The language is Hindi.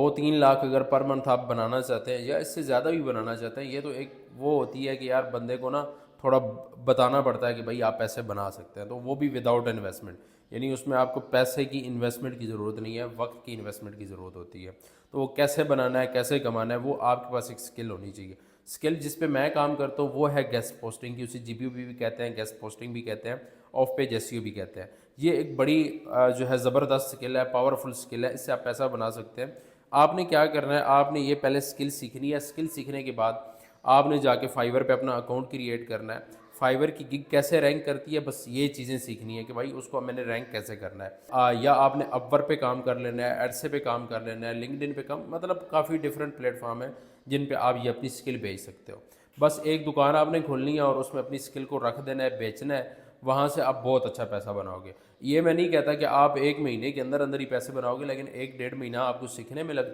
2-3 लाख अगर पर मंथ आप बनाना चाहते हैं या इससे ज़्यादा भी बनाना चाहते हैं, ये तो एक वो होती है कि यार बंदे को ना थोड़ा बताना पड़ता है कि भाई आप पैसे बना सकते हैं, तो वो भी विदाउट इन्वेस्टमेंट, यानी उसमें आपको पैसे की इन्वेस्टमेंट की ज़रूरत नहीं है, वक्त की इन्वेस्टमेंट की ज़रूरत होती है। तो वो कैसे बनाना है, कैसे कमाना है, वो आपके पास एक स्किल होनी चाहिए। स्किल जिस पे मैं काम करता हूँ वो है गेस्ट पोस्टिंग की, उसे जीपीओ भी कहते हैं, गेस्ट पोस्टिंग भी कहते हैं, ऑफ पेज एसईओ भी कहते हैं। ये एक बड़ी जो है ज़बरदस्त स्किल है, पावरफुल स्किल है, इससे आप पैसा बना सकते हैं। आपने क्या करना है, आपने ये पहले स्किल सीखनी है। स्किल सीखने के बाद आपने जाके फाइवर पे अपना अकाउंट क्रिएट करना है। फाइवर की गिग कैसे रैंक करती है, बस ये चीज़ें सीखनी है कि भाई उसको मैंने रैंक कैसे करना है। या आपने अपवर पे काम कर लेना है, एडसे पे काम कर लेना है, लिंक्डइन पे काम, मतलब काफ़ी डिफरेंट प्लेटफॉर्म है जिन पे आप ये अपनी स्किल बेच सकते हो। बस एक दुकान आपने खोलनी है और उसमें अपनी स्किल को रख देना है, बेचना है, वहाँ से आप बहुत अच्छा पैसा बनाओगे। ये मैं नहीं कहता कि आप 1 महीने के अंदर अंदर ही पैसे बनाओगे, लेकिन 1 डेढ़ महीना आपको सीखने में लगता है।